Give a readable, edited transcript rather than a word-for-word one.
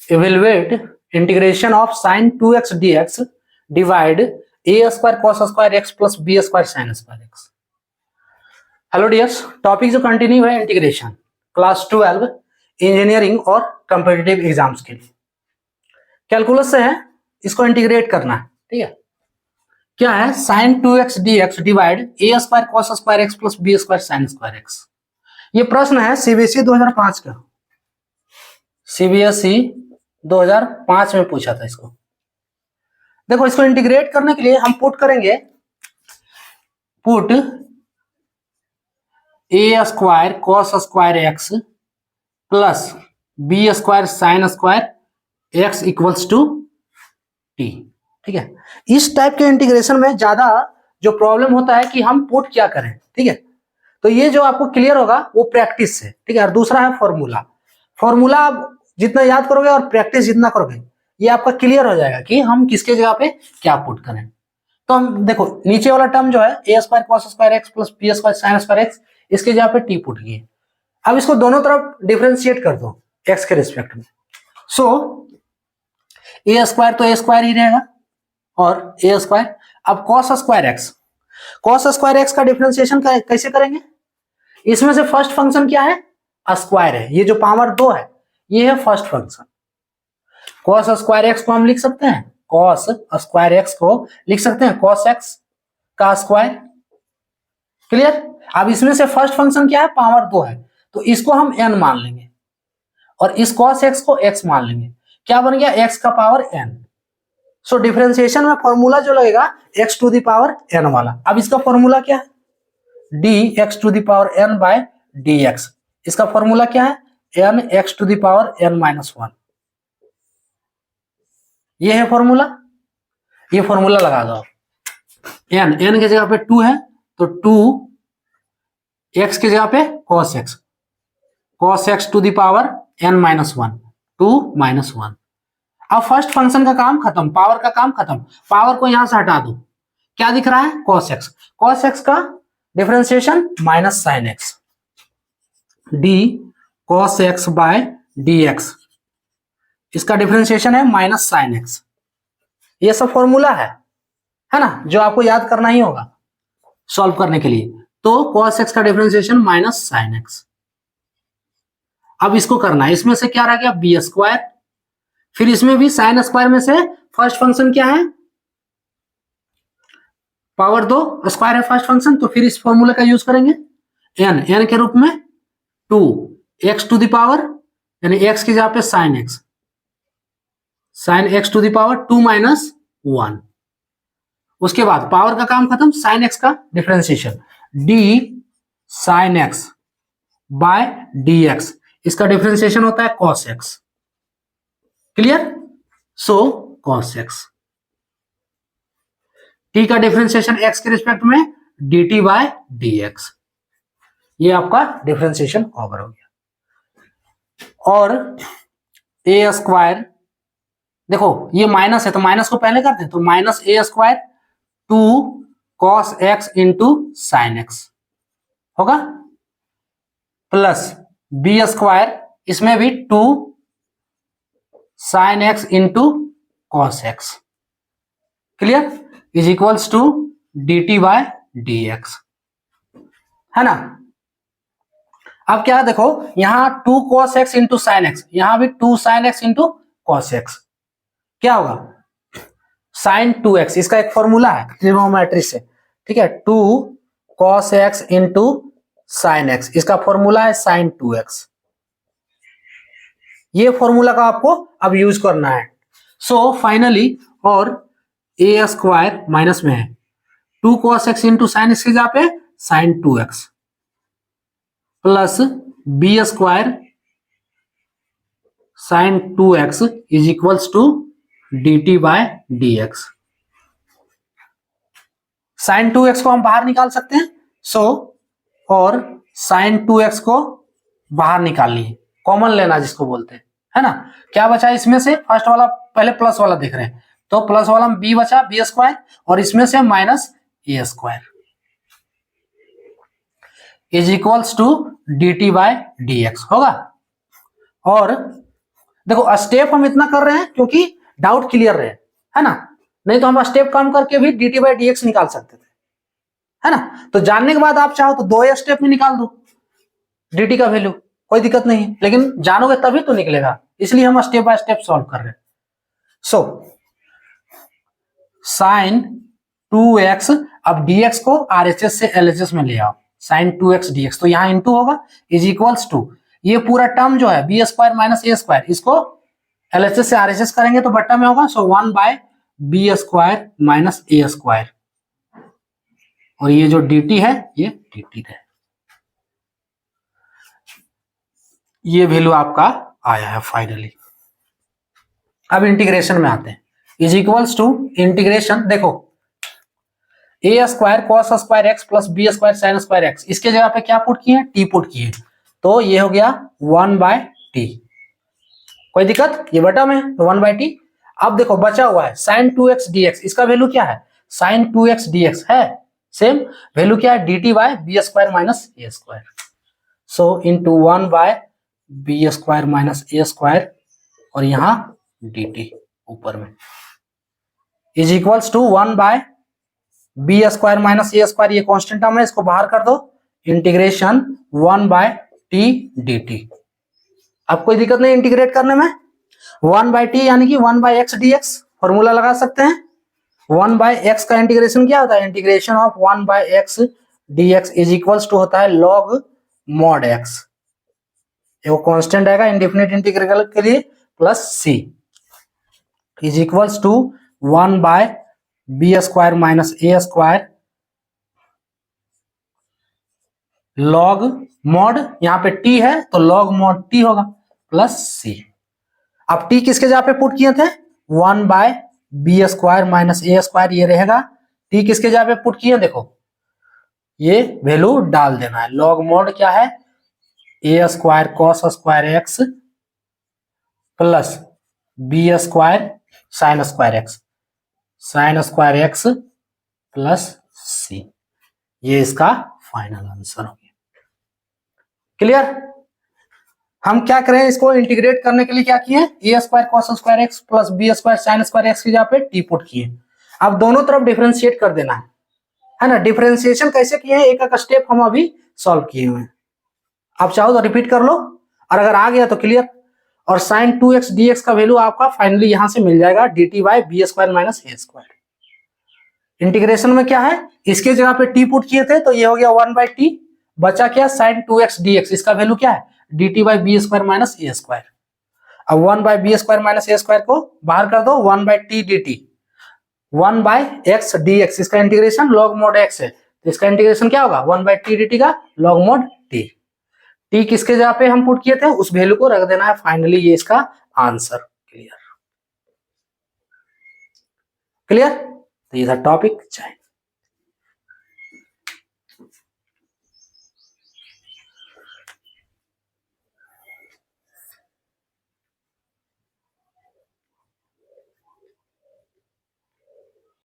evaluate integration of sin 2x dx divide a square cos square x plus b square sin square x। Hello dears, topic जो continue है integration class 12 engineering और competitive exams के लिए। Calculus से है, इसको integrate करना है। ठीक है, क्या है sin 2x dx divide a square cos square x plus b square sin square x। ये प्रश्न है सीबीएसई 2005 का, सीबीएसई 2005 में पूछा था इसको। देखो, इसको इंटीग्रेट करने के लिए हम पुट करेंगे, put a square cos square x plus b square sin square x equals to t। ठीक है, इस टाइप के इंटीग्रेशन में ज्यादा जो प्रॉब्लम होता है कि हम पुट क्या करें। ठीक है, तो ये जो आपको क्लियर होगा वो प्रैक्टिस से। ठीक है, और दूसरा है फॉर्मूला। फॉर्मूला आप जितना याद करोगे और प्रैक्टिस जितना करोगे ये आपका क्लियर हो जाएगा कि हम किसके जगह पे क्या पुट करें। तो हम देखो, नीचे वाला टर्म जो है a square cos square x plus b square sin square x, इसके जगह पे t पुट किए। अब इसको दोनों तरफ डिफरेंशिएट कर दो x के रिस्पेक्ट में। सो a स्क्वायर तो a स्क्वायर ही रहेगा और a स्क्वायर। अब cos स्क्वायर x का डिफरेंशिएशन कैसे करेंगे? इसमें से फर्स्ट फंक्शन क्या है? स्क्वायर है। ये जो पावर 2 है ये है first function. cos square x को हम लिख सकते हैं, cos स्क्वायर x को लिख सकते हैं cos x का स्क्वायर। क्लियर? अब इसमें से फर्स्ट फंक्शन क्या है? पावर 2 है, तो इसको हम n मान लेंगे और इस cos x को x मान लेंगे। क्या बन गया? x का पावर n। सो डिफरेंशिएशन में फॉर्मूला जो लगेगा x to the power n वाला। अब इसका फॉर्मूला क्या है? dx to the power n by dx। इसका फॉर्मूला क्या है? n x to the power n minus 1। ये है फॉर्मूला, ये फॉर्मूला लगा दो। n के जगह पे 2 है तो 2 x के जगह पे cos x to the power n minus 1, 2 minus 1। अब फर्स्ट फंक्शन का काम खत्म, पावर का काम खत्म। पावर को यहां से हटा दो, क्या दिख रहा है? cos x का differentiation minus sine x, d cos x by dx। इसका डिफरेंशिएशन है माइनस साइन x। ये सब फॉर्मूला है ना, जो आपको याद करना ही होगा सॉल्व करने के लिए। तो cos x का डिफरेंशिएशन माइनस साइन x। अब इसको करना है, इसमें से क्या रह गया? b square. फिर इसमें भी साइन स्क्वायर में से फर्स्ट फंक्शन क्या है? पावर 2 स्क्वायर है फर्स्ट फंक्शन, तो फिर इस फॉर्मूला का यूज करेंगे n के रूप में 2 x टू द पावर, यानी x की जगह पे sine x to the power 2 minus 1। उसके बाद पावर का काम खत्म, साइन x का differentiation d sine x by dx। इसका डिफरेंशिएशन होता है cos x। Clear? So cos x। t का डिफरेंशिएशन x के रिस्पेक्ट में dt बाय dx। ये आपका डिफरेंशिएशन ओवर हो गया। और a स्क्वायर, देखो ये माइनस है तो माइनस को पहले करते हैं, तो minus a square 2 cos x into sine x होगा, प्लस b स्क्वायर, इसमें भी 2 sine x into cos x। Clear? Is equals to dt by dx, है ना। अब क्या देखो, यहां 2 cos x into sine x, यहां भी 2 sine x into cos x। क्या होगा? साइन 2x, इसका एक फॉर्मूला है ट्रिग्नोमेट्री से। ठीक है, 2 cos x into sine x, इसका फॉर्मूला है साइन 2x। ये फॉर्मूला का आपको अब यूज करना है। सो फाइनली, और a स्क्वायर माइनस में है 2 cos x into sine x की जगह पे sine 2x, plus b square sine 2x is equals to dt by dx। Sine 2x को हम बाहर निकाल सकते हैं, सो और साइन 2x को बाहर निकाल लिए, कॉमन लेना जिसको बोलते हैं, है ना। क्या बचा इसमें से? फर्स्ट वाला, पहले प्लस वाला देख रहे हैं, तो प्लस वाला में b बचा, b स्क्वायर, और इसमें से minus a square is equals to dt by dx होगा। और देखो स्टेप हम इतना कर रहे हैं क्योंकि डाउट क्लियर रहे, है ना, नहीं तो हम स्टेप कम करके भी dt बाई dx निकाल सकते थे, है ना। तो जानने के बाद आप चाहो तो 2 स्टेप में निकाल दो dt का वैल्यू, कोई दिक्कत नहीं है, लेकिन जानोगे तभी तो निकलेगा, इसलिए हम स्टेप बाय स्टेप सॉल्व कर रहे हैं। सो साइन 2x, अब dx को RHS से LHS में ले आओ, साइन 2x dx, तो यहाँ इंटू होगा, इज इक्वल्स टू ये पूरा टर्म जो है B square minus A square, इसको LHS से RHS करेंगे तो बट्टा में होगा, सो 1 by B square minus A square, और ये जो dt है ये dt है, ये वैल्यू आपका आया है फाइनली। अब इंटीग्रेशन में आते हैं, इज इक्वल्स टू इंटीग्रेशन, देखो A square cos square X plus B square sine square X, इसके जगह पे क्या पुट किए, टी पुट किए, तो ये हो गया 1 बाय टी, कोई दिक्कत, ये बटा में 1 बाय टी। अब देखो बचा हुआ है साइन 2x dx, इसका वैल्यू क्या है, साइन 2x dx है, सेम वैल्यू क्या है, dt by B square minus A square, so into 1 by B square minus A square, और यहां dt ऊपर में, is equals to 1 by B square minus A square, ये कांस्टेंट टर्म है, इसको बाहर कर दो, इंटीग्रेशन 1 बाय टी dt। अब कोई दिक्कत नहीं इंटीग्रेट करने में, 1 बाय टी यानी कि 1 by X D X, formula लगा सकते हैं, 1 बाय एक्स का इंटीग्रेशन क्या होता है, integration of 1 by X D X is equals to होता है लॉग मॉड एक्स, वो कांस्टेंट आएगा इंडेफिनिट इंटीग्रल के लिए, plus C is equals to 1 by B square minus A square log mod, यहां पे टी है तो लॉग मॉड टी होगा, प्लस सी। अब टी किसके जगह पे पुट किए थे, 1 by B square minus A square, ये रहेगा, टी किसके जगह पे पुट किए, देखो ये वैल्यू डाल देना है, लॉग मॉड क्या है, A square cos square X plus B square sine square X, sine square X plus C, ये इसका फाइनल आंसर हो गया। क्लियर, हम क्या करें, इसको इंटीग्रेट करने के लिए क्या किए, A square cos square X plus B square sine square X की जगह पे टी पुट किए, अब दोनों तरफ डिफरेंशिएट कर देना है ना। डिफरेंशिएशन कैसे किए हैं, एक एक स्टेप हम अभी सॉल्व किए हुए हैं, आप चाहो तो रिपीट कर लो, और अगर आ गया तो क्लियर। और साइन 2x dx का वैल्यू आपका फाइनली यहां से मिल जाएगा dt by B square minus A square. Integration में क्या है, इसके जगह पे t पुट किए थे तो ये हो गया 1 बाय टी, बचा क्या साइन 2x dx, इसका वैल्यू क्या है dt by B square minus A square. अब 1 by B square minus A square को बाहर कर दो, 1 by T dt, 1 by X dx, इसका इंटीग्रेशन लॉग मोड x है, तो इसका इंटीग्रेशन क्या होगा 1 बाय टी dt का लॉग मोड t, टी किसके जगह पे हम पुट किए थे उस वैल्यू को रख देना है, फाइनली ये इसका आंसर। क्लियर, क्लियर, तो ये था टॉपिक।